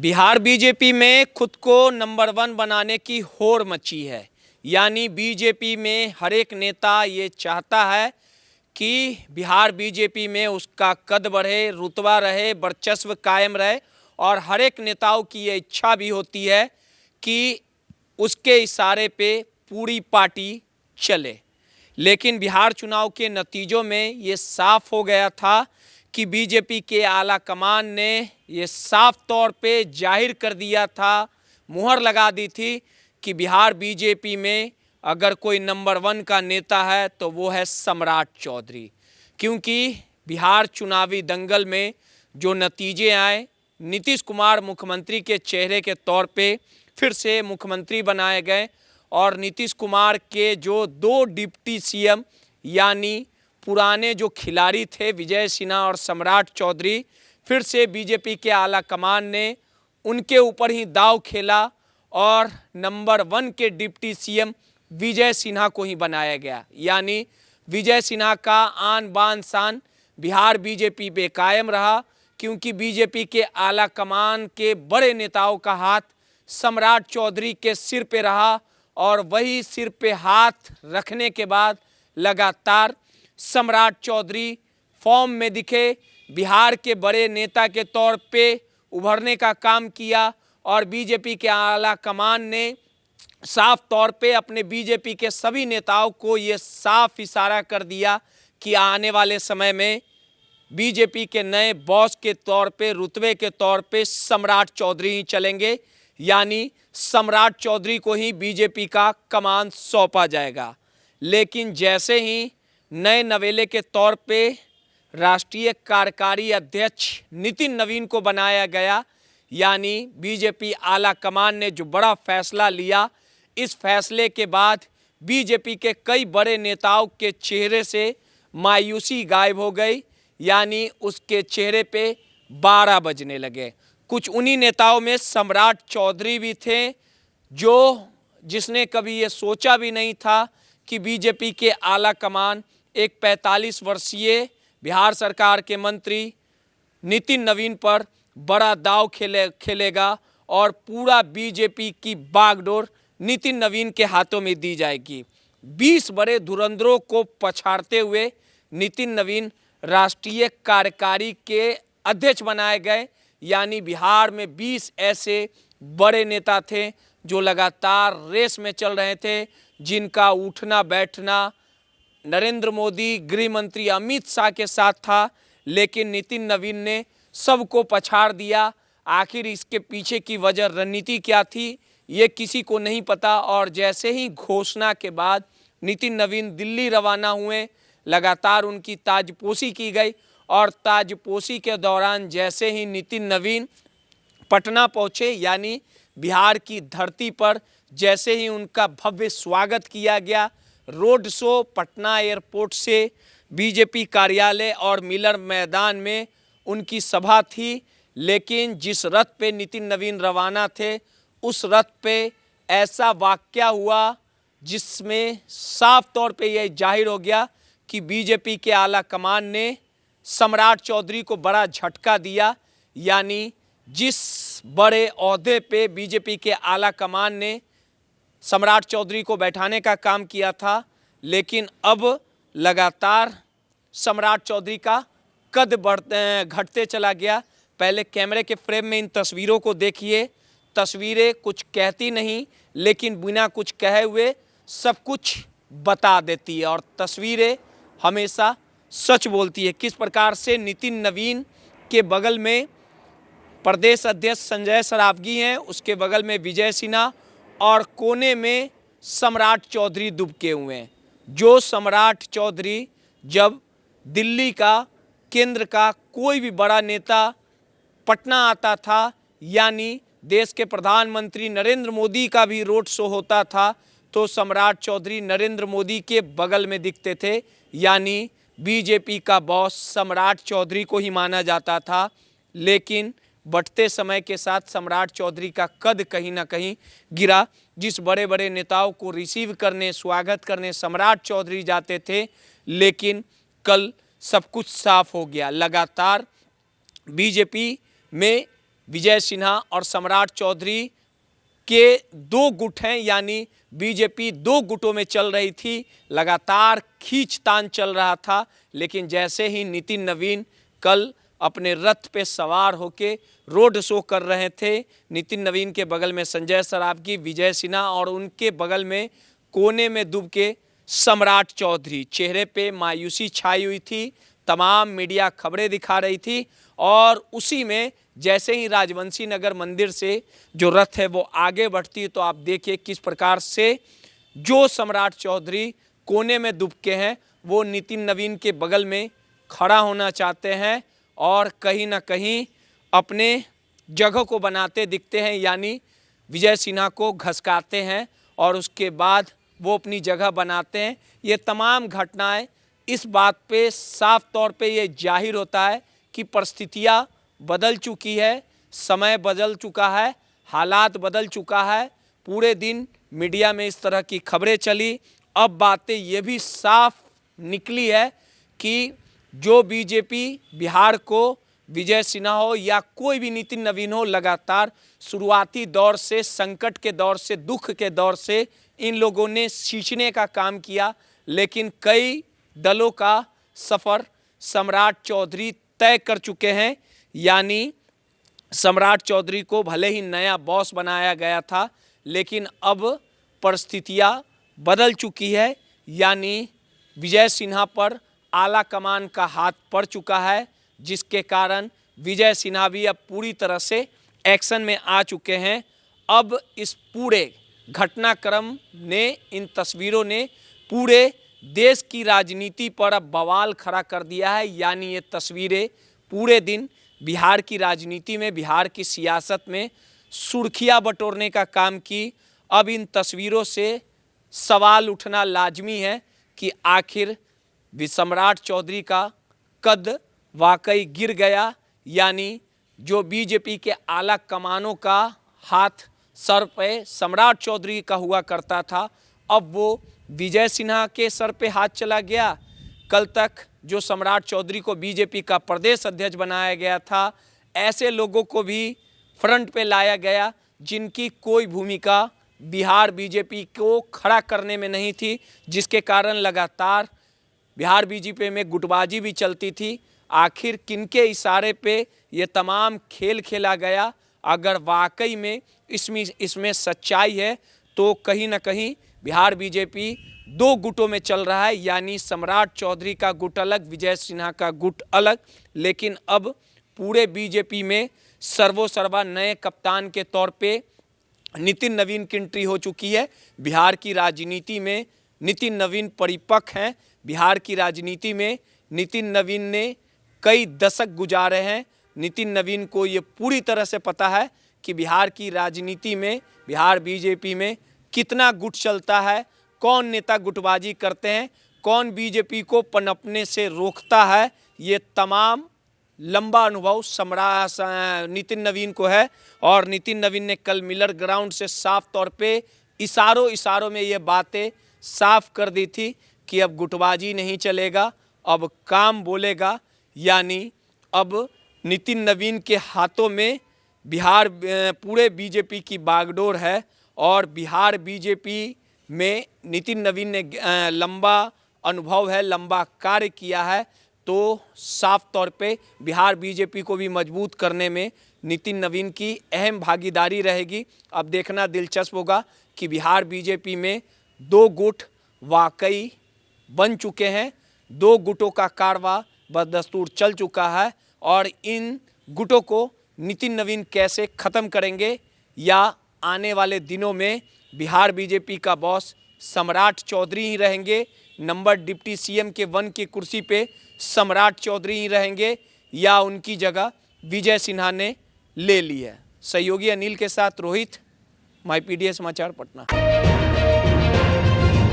Bihar BJP में खुद को नंबर 1 बनाने की होड़ मची है। यानी बीजेपी में हर एक नेता ये चाहता है कि बिहार बीजेपी में उसका कद बढ़े, रुतबा रहे, वर्चस्व कायम रहे और हर एक नेताओं की ये इच्छा भी होती है कि उसके इशारे पे पूरी पार्टी चले। लेकिन बिहार चुनाव के नतीजों में ये साफ हो गया था कि बीजेपी के आला कमान ने ये साफ तौर पे जाहिर कर दिया था, मुहर लगा दी थी कि बिहार बीजेपी में अगर कोई नंबर 1 का नेता है तो वो है सम्राट चौधरी। क्योंकि बिहार चुनावी दंगल में जो नतीजे आए, नीतीश कुमार मुख्यमंत्री के चेहरे के तौर पे फिर से मुख्यमंत्री बनाए गए और नीतीश कुमार के जो 2 डिप्टी सीएम यानी पुराने जो खिलाड़ी थे विजय सिन्हा और सम्राट चौधरी, फिर से बीजेपी के आला कमान ने उनके ऊपर ही दांव खेला और नंबर 1 के डिप्टी सीएम विजय सिन्हा को ही बनाया गया। यानी विजय सिन्हा का आन बान शान बिहार बीजेपी पे कायम रहा, क्योंकि बीजेपी के आला कमान के बड़े नेताओं का हाथ सम्राट चौधरी के सिर पे रहा और वही सिर पे हाथ रखने के बाद लगातार सम्राट चौधरी फॉर्म में दिखे, बिहार के बड़े नेता के तौर पे उभरने का काम किया और बीजेपी के आला कमान ने साफ तौर पे अपने बीजेपी के सभी नेताओं को ये साफ इशारा कर दिया कि आने वाले समय में बीजेपी के नए बॉस के तौर पे, रुतबे के तौर पे सम्राट चौधरी ही चलेंगे। यानी सम्राट चौधरी को ही बीजेपी का कमान सौंपा जाएगा। लेकिन जैसे ही नए नवेले के तौर पे राष्ट्रीय कार्यकारी अध्यक्ष नितिन नवीन को बनाया गया, यानी बीजेपी आला कमान ने जो बड़ा फैसला लिया, इस फैसले के बाद बीजेपी के कई बड़े नेताओं के चेहरे से मायूसी गायब हो गई। यानी उसके चेहरे पे 12 बजने लगे। कुछ उन्हीं नेताओं में सम्राट चौधरी भी थे जिसने कभी ये सोचा भी नहीं था कि बीजेपी के आला कमान एक 45 वर्षीय बिहार सरकार के मंत्री नितिन नवीन पर बड़ा दांव खेलेगा और पूरा बीजेपी की बागडोर नितिन नवीन के हाथों में दी जाएगी। 20 बड़े धुरंधरों को पछाड़ते हुए नितिन नवीन राष्ट्रीय कार्यकारी के अध्यक्ष बनाए गए। यानी बिहार में 20 ऐसे बड़े नेता थे जो लगातार रेस में चल रहे थे, जिनका उठना बैठना नरेंद्र मोदी, गृह मंत्री अमित शाह के साथ था। लेकिन नितिन नवीन ने सबको पछाड़ दिया। आखिर इसके पीछे की वजह, रणनीति क्या थी, ये किसी को नहीं पता। और जैसे ही घोषणा के बाद नितिन नवीन दिल्ली रवाना हुए, लगातार उनकी ताजपोशी की गई और ताजपोशी के दौरान जैसे ही नितिन नवीन पटना पहुँचे, यानी बिहार की धरती पर जैसे ही उनका भव्य स्वागत किया गया, रोड शो पटना एयरपोर्ट से बीजेपी कार्यालय और मिलर मैदान में उनकी सभा थी। लेकिन जिस रथ पे नितिन नवीन रवाना थे, उस रथ पे ऐसा वाकया हुआ जिसमें साफ तौर पे यह जाहिर हो गया कि बीजेपी के आला कमान ने सम्राट चौधरी को बड़ा झटका दिया। यानी जिस बड़े ओहदे पे बीजेपी के आला कमान ने सम्राट चौधरी को बैठाने का काम किया था, लेकिन अब लगातार सम्राट चौधरी का कद घटते चला गया। पहले कैमरे के फ्रेम में इन तस्वीरों को देखिए। तस्वीरें कुछ कहती नहीं, लेकिन बिना कुछ कहे हुए सब कुछ बता देती है और तस्वीरें हमेशा सच बोलती है। किस प्रकार से नितिन नवीन के बगल में प्रदेश अध्यक्ष संजय सरावगी हैं, उसके बगल में विजय सिन्हा और कोने में सम्राट चौधरी दुबके हुए हैं। जो सम्राट चौधरी जब दिल्ली का, केंद्र का कोई भी बड़ा नेता पटना आता था, यानी देश के प्रधानमंत्री नरेंद्र मोदी का भी रोड शो होता था, तो सम्राट चौधरी नरेंद्र मोदी के बगल में दिखते थे। यानी बीजेपी का बॉस सम्राट चौधरी को ही माना जाता था। लेकिन बढ़ते समय के साथ सम्राट चौधरी का कद कहीं ना कहीं गिरा। जिस बड़े बड़े नेताओं को रिसीव करने, स्वागत करने सम्राट चौधरी जाते थे, लेकिन कल सब कुछ साफ हो गया। लगातार बीजेपी में विजय सिन्हा और सम्राट चौधरी के दो गुट हैं, यानी बीजेपी दो गुटों में चल रही थी, लगातार खींचतान चल रहा था। लेकिन जैसे ही नितिन नवीन कल अपने रथ पे सवार होके रोड शो कर रहे थे, नितिन नवीन के बगल में संजय सरावगी, विजय सिन्हा और उनके बगल में कोने में डूब के सम्राट चौधरी, चेहरे पे मायूसी छाई हुई थी, तमाम मीडिया खबरें दिखा रही थी। और उसी में जैसे ही राजवंशी नगर मंदिर से जो रथ है वो आगे बढ़ती है, तो आप देखिए किस प्रकार से जो सम्राट चौधरी कोने में दुबके हैं वो नितिन नवीन के बगल में खड़ा होना चाहते हैं और कहीं ना कहीं अपने जगह को बनाते दिखते हैं, यानी विजय सिन्हा को घसकाते हैं और उसके बाद वो अपनी जगह बनाते हैं। ये तमाम घटनाएं इस बात पे साफ तौर पे ये जाहिर होता है कि परिस्थितियाँ बदल चुकी है, समय बदल चुका है, हालात बदल चुका है। पूरे दिन मीडिया में इस तरह की खबरें चली, अब बातें ये भी साफ निकली है कि जो बीजेपी बिहार को विजय सिन्हा हो या कोई भी नितिन नवीन हो, लगातार शुरुआती दौर से, संकट के दौर से, दुख के दौर से इन लोगों ने सींचने का काम किया। लेकिन कई दलों का सफ़र सम्राट चौधरी तय कर चुके हैं, यानी सम्राट चौधरी को भले ही नया बॉस बनाया गया था, लेकिन अब परिस्थितियाँ बदल चुकी है, यानी विजय सिन्हा पर आला कमान का हाथ पड़ चुका है, जिसके कारण विजय सिन्हा भी अब पूरी तरह से एक्शन में आ चुके हैं। अब इस पूरे घटनाक्रम ने, इन तस्वीरों ने पूरे देश की राजनीति पर अब बवाल खड़ा कर दिया है। यानी ये तस्वीरें पूरे दिन बिहार की राजनीति में, बिहार की सियासत में सुर्खियां बटोरने का काम की। अब इन तस्वीरों से सवाल उठना लाजमी है कि आखिर सम्राट चौधरी का कद वाकई गिर गया, यानी जो बीजेपी के आला कमानों का हाथ सर पे सम्राट चौधरी का हुआ करता था, अब वो विजय सिन्हा के सर पे हाथ चला गया। कल तक जो सम्राट चौधरी को बीजेपी का प्रदेश अध्यक्ष बनाया गया था, ऐसे लोगों को भी फ्रंट पे लाया गया जिनकी कोई भूमिका बिहार बीजेपी को खड़ा करने में नहीं थी, जिसके कारण लगातार बिहार बीजेपी में गुटबाजी भी चलती थी। आखिर किनके इशारे पे ये तमाम खेल खेला गया? अगर वाकई में इसमें सच्चाई है तो कहीं ना कहीं बिहार बीजेपी दो गुटों में चल रहा है, यानी सम्राट चौधरी का गुट अलग, विजय सिन्हा का गुट अलग। लेकिन अब पूरे बीजेपी में सर्वोसर्वा नए कप्तान के तौर पे नितिन नवीन की एंट्री हो चुकी है। बिहार की राजनीति में नितिन नवीन परिपक्व हैं। बिहार की राजनीति में नितिन नवीन ने कई दशक गुजारे हैं। नितिन नवीन को ये पूरी तरह से पता है कि बिहार की राजनीति में, बिहार बीजेपी में कितना गुट चलता है, कौन नेता गुटबाजी करते हैं, कौन बीजेपी को पनपने से रोकता है। ये तमाम लंबा अनुभव नितिन नवीन को है। और नितिन नवीन ने कल मिलर ग्राउंड से साफ तौर पे इशारों में ये बातें साफ कर दी थी कि अब गुटबाजी नहीं चलेगा, अब काम बोलेगा। यानी अब नितिन नवीन के हाथों में बिहार पूरे बीजेपी की बागडोर है और बिहार बीजेपी में नितिन नवीन ने लंबा अनुभव है, लंबा कार्य किया है, तो साफ तौर पे बिहार बीजेपी को भी मजबूत करने में नितिन नवीन की अहम भागीदारी रहेगी। अब देखना दिलचस्प होगा कि बिहार बीजेपी में दो गुट वाकई बन चुके हैं, दो गुटों का कारवां बदस्तूर चल चुका है और इन गुटों को नितिन नवीन कैसे ख़त्म करेंगे या आने वाले दिनों में बिहार बीजेपी का बॉस सम्राट चौधरी ही रहेंगे, नंबर डिप्टी सीएम के 1 की कुर्सी पे सम्राट चौधरी ही रहेंगे या उनकी जगह विजय सिन्हा ने ले ली है। सहयोगी अनिल के साथ रोहित, माई पीडीएस समाचार पटना।